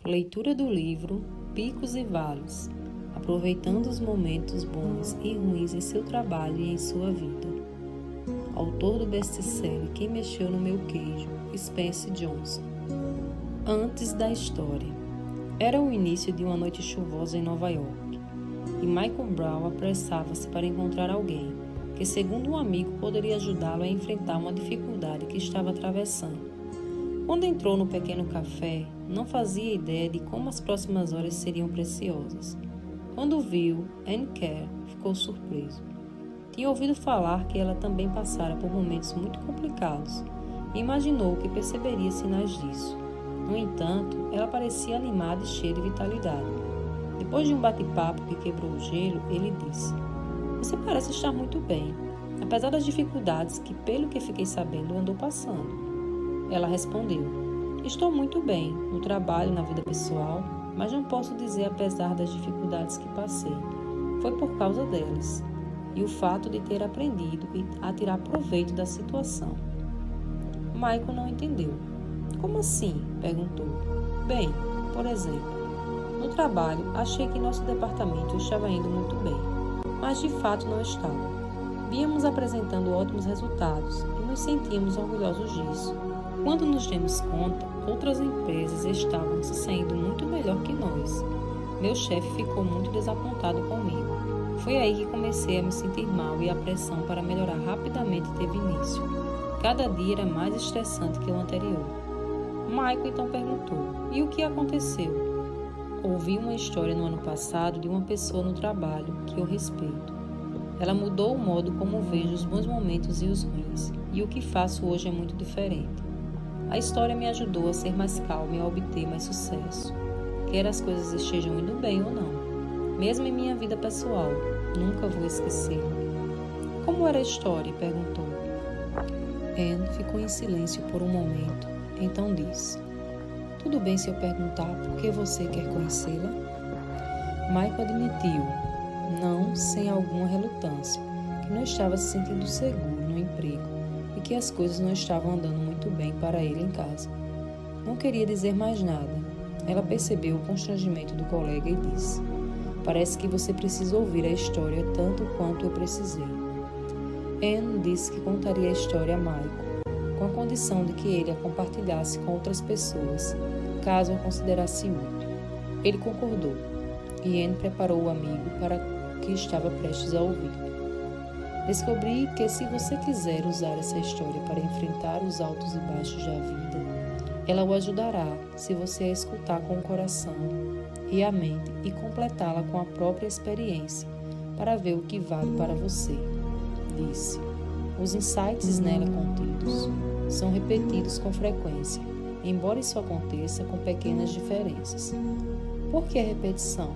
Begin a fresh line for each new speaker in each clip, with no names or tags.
Leitura do livro Picos e Vales, aproveitando os momentos bons e ruins em seu trabalho e em sua vida. Autor do best-seller Quem Mexeu no Meu Queijo, Spencer Johnson. Antes da história. Era o início de uma noite chuvosa em Nova York, e Michael Brown apressava-se para encontrar alguém que, segundo um amigo, poderia ajudá-lo a enfrentar uma dificuldade que estava atravessando. Quando entrou no pequeno café, não fazia ideia de como as próximas horas seriam preciosas. Quando viu Anne Kerr, ficou surpreso. Tinha ouvido falar que ela também passara por momentos muito complicados e imaginou que perceberia sinais disso. No entanto, ela parecia animada e cheia de vitalidade. Depois de um bate-papo que quebrou o gelo, ele disse: "Você parece estar muito bem, apesar das dificuldades que, pelo que fiquei sabendo, andou passando." Ela respondeu: "Estou muito bem, no trabalho e na vida pessoal, mas não posso dizer apesar das dificuldades que passei. Foi por causa delas, e o fato de ter aprendido a tirar proveito da situação." Michael não entendeu. "Como assim?" perguntou. "Bem, por exemplo, no trabalho achei que nosso departamento estava indo muito bem, mas de fato não estava. Vínhamos apresentando ótimos resultados e nos sentíamos orgulhosos disso. Quando nos demos conta, outras empresas estavam se saindo muito melhor que nós. Meu chefe ficou muito desapontado comigo. Foi aí que comecei a me sentir mal e a pressão para melhorar rapidamente teve início. Cada dia era mais estressante que o anterior." Michael então perguntou: "E o que aconteceu?" "Ouvi uma história no ano passado de uma pessoa no trabalho que eu respeito. Ela mudou o modo como vejo os bons momentos e os ruins, e o que faço hoje é muito diferente. A história me ajudou a ser mais calma e a obter mais sucesso, quer as coisas estejam indo bem ou não. Mesmo em minha vida pessoal, nunca vou esquecê-la." "Como era a história?" perguntou. Anne ficou em silêncio por um momento, então disse: "Tudo bem se eu perguntar por que você quer conhecê-la?" Michael admitiu, não sem alguma relutância, que não estava se sentindo seguro no emprego e que as coisas não estavam andando muito bem para ele em casa. Não queria dizer mais nada. Ela percebeu o constrangimento do colega e disse: "Parece que você precisa ouvir a história tanto quanto eu precisei." Anne disse que contaria a história a Michael, com a condição de que ele a compartilhasse com outras pessoas, caso a considerasse útil. Ele concordou, e Anne preparou o amigo para o que estava prestes a ouvir. "Descobri que se você quiser usar essa história para enfrentar os altos e baixos da vida, ela o ajudará se você a escutar com o coração e a mente e completá-la com a própria experiência para ver o que vale para você." Disse: "Os insights nela contidos são repetidos com frequência, embora isso aconteça com pequenas diferenças." "Por que a repetição?"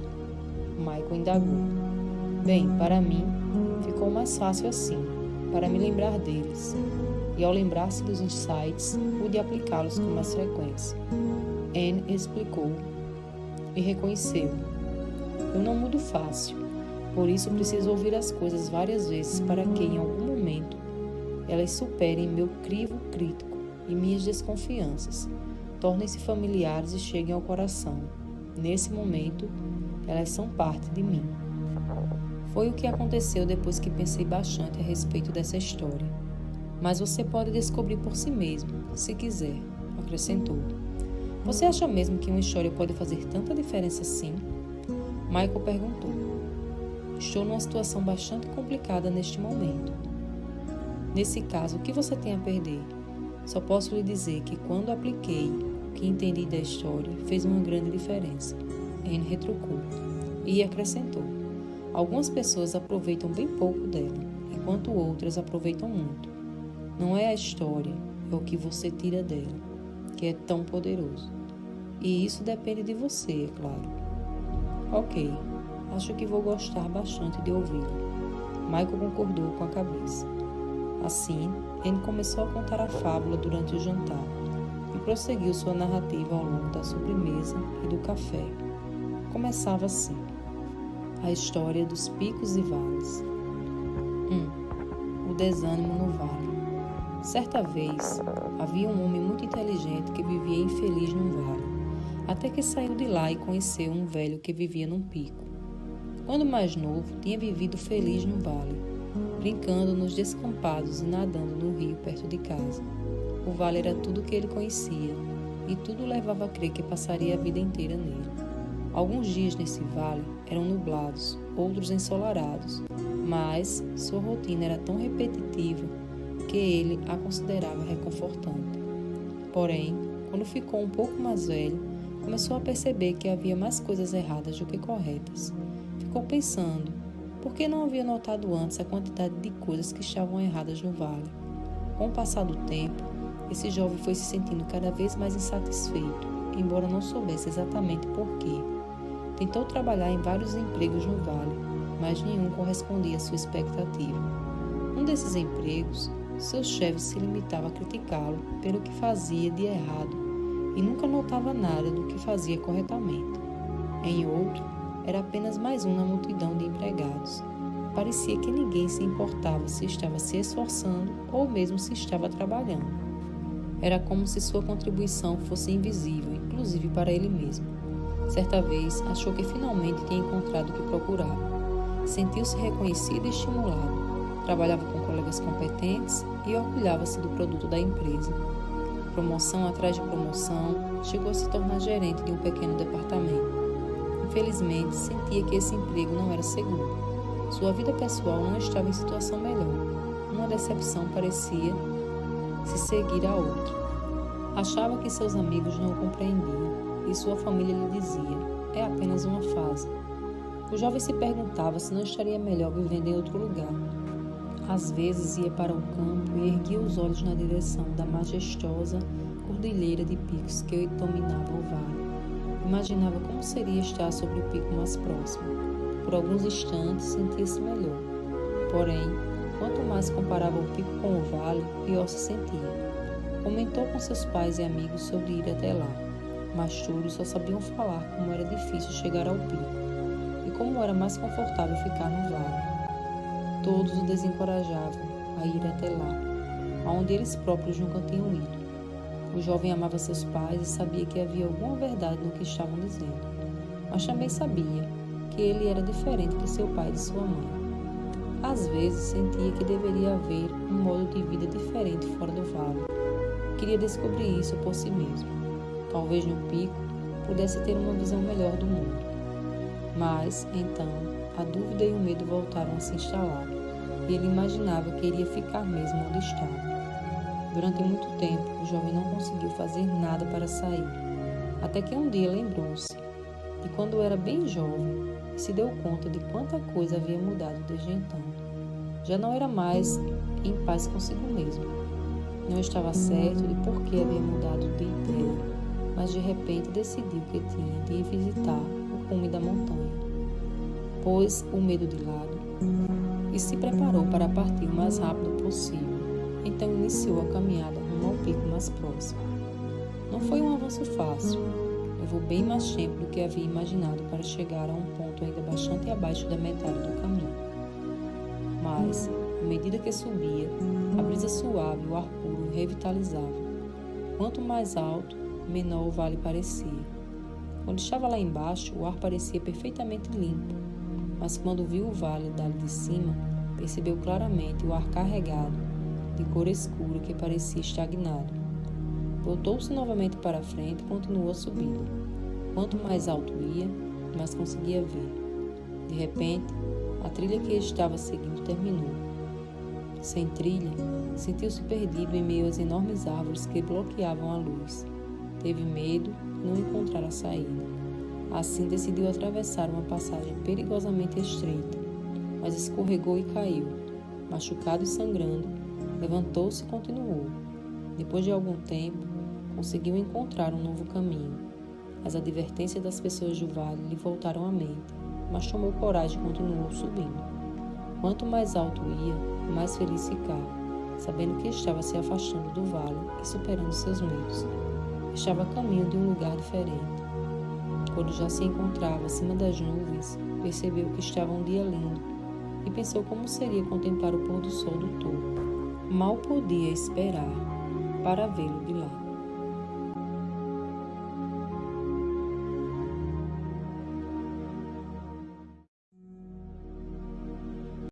Michael indagou. "Bem, para mim, ficou mais fácil assim, para me lembrar deles, e ao lembrar-se dos insights, pude aplicá-los com mais frequência." Anne explicou e reconheceu: "Eu não mudo fácil, por isso preciso ouvir as coisas várias vezes para que, em algum momento, elas superem meu crivo crítico e minhas desconfianças, tornem-se familiares e cheguem ao coração. Nesse momento, elas são parte de mim." Foi o que aconteceu depois que pensei bastante a respeito dessa história. "Mas você pode descobrir por si mesmo, se quiser", acrescentou. "Você acha mesmo que uma história pode fazer tanta diferença assim?" Michael perguntou. "Estou numa situação bastante complicada neste momento." "Nesse caso, o que você tem a perder? Só posso lhe dizer que quando apliquei o que entendi da história, fez uma grande diferença." Anne retrucou e acrescentou: "Algumas pessoas aproveitam bem pouco dela, enquanto outras aproveitam muito. Não é a história, é o que você tira dela, que é tão poderoso. E isso depende de você, é claro." "Ok, acho que vou gostar bastante de ouvi-la." Michael concordou com a cabeça. Assim, Anne começou a contar a fábula durante o jantar e prosseguiu sua narrativa ao longo da sobremesa e do café. Começava assim: a história dos picos e vales. 1. O desânimo no vale. Certa vez, havia um homem muito inteligente que vivia infeliz num vale. até que saiu de lá e conheceu um velho que vivia num pico. Quando mais novo, tinha vivido feliz no vale, brincando nos descampados e nadando no rio perto de casa. O vale era tudo o que ele conhecia, e tudo levava a crer que passaria a vida inteira nele. Alguns dias nesse vale eram nublados, outros ensolarados, mas sua rotina era tão repetitiva que ele a considerava reconfortante. Porém, quando ficou um pouco mais velho, começou a perceber que havia mais coisas erradas do que corretas. Ficou pensando, por que não havia notado antes a quantidade de coisas que estavam erradas no vale? Com o passar do tempo, esse jovem foi se sentindo cada vez mais insatisfeito, embora não soubesse exatamente por quê. Tentou trabalhar em vários empregos no vale, mas nenhum correspondia à sua expectativa. Um desses empregos, seu chefe se limitava a criticá-lo pelo que fazia de errado e nunca notava nada do que fazia corretamente. Em outro, era apenas mais um na multidão de empregados. Parecia que ninguém se importava se estava se esforçando ou mesmo se estava trabalhando. Era como se sua contribuição fosse invisível, inclusive para ele mesmo. Certa vez, achou que finalmente tinha encontrado o que procurava. Sentiu-se reconhecido e estimulado. Trabalhava com colegas competentes e orgulhava-se do produto da empresa. Promoção atrás de promoção, chegou a se tornar gerente de um pequeno departamento. Infelizmente, sentia que esse emprego não era seguro. Sua vida pessoal não estava em situação melhor. Uma decepção parecia se seguir a outra. Achava que seus amigos não o compreendiam e sua família lhe dizia, é apenas uma fase. O jovem se perguntava se não estaria melhor vivendo em outro lugar. Às vezes ia para o campo e erguia os olhos na direção da majestosa cordilheira de picos que dominava o vale. Imaginava como seria estar sobre o pico mais próximo. Por alguns instantes sentia-se melhor. Porém, quanto mais comparava o pico com o vale, pior se sentia. Comentou com seus pais e amigos sobre ir até lá, mas todos só sabiam falar como era difícil chegar ao pico e como era mais confortável ficar no vale. Todos o desencorajavam a ir até lá, aonde eles próprios nunca tinham ido. O jovem amava seus pais e sabia que havia alguma verdade no que estavam dizendo, mas também sabia que ele era diferente de seu pai e de sua mãe. Às vezes sentia que deveria haver um modo de vida diferente fora do vale. Queria descobrir isso por si mesmo. Talvez no pico pudesse ter uma visão melhor do mundo. Mas, então, a dúvida e o medo voltaram a se instalar, e ele imaginava que iria ficar mesmo onde estava. Durante muito tempo, o jovem não conseguiu fazer nada para sair, até que um dia lembrou-se de quando era bem jovem e se deu conta de quanta coisa havia mudado desde então. Já não era mais em paz consigo mesmo. Não estava certo de por que havia mudado de ideia, mas de repente decidiu que tinha de ir visitar o cume da montanha. Pôs o medo de lado e se preparou para partir o mais rápido possível. Então iniciou a caminhada rumo ao pico mais próximo. Não foi um avanço fácil. Levou bem mais tempo do que havia imaginado para chegar a um ponto ainda bastante abaixo da metade do caminho. Mas, à medida que subia, a brisa suave e o ar puro revitalizavam. Quanto mais alto, menor o vale parecia. Quando estava lá embaixo, o ar parecia perfeitamente limpo, mas quando viu o vale dali de cima, percebeu claramente o ar carregado, de cor escura que parecia estagnado. Voltou-se novamente para a frente e continuou a subida. Quanto mais alto ia, mais conseguia ver. De repente, a trilha que estava seguindo terminou. Sem trilha, sentiu-se perdido em meio às enormes árvores que bloqueavam a luz. Teve medo de não encontrar a saída. Assim decidiu atravessar uma passagem perigosamente estreita, mas escorregou e caiu. Machucado e sangrando, levantou-se e continuou. Depois de algum tempo, conseguiu encontrar um novo caminho. As advertências das pessoas do vale lhe voltaram à mente, mas tomou coragem e continuou subindo. Quanto mais alto ia, mais feliz ficava, sabendo que estava se afastando do vale e superando seus medos. Estava a caminho de um lugar diferente. Quando já se encontrava acima das nuvens, percebeu que estava um dia lindo e pensou como seria contemplar o pôr do sol do topo. Mal podia esperar para vê-lo de lá.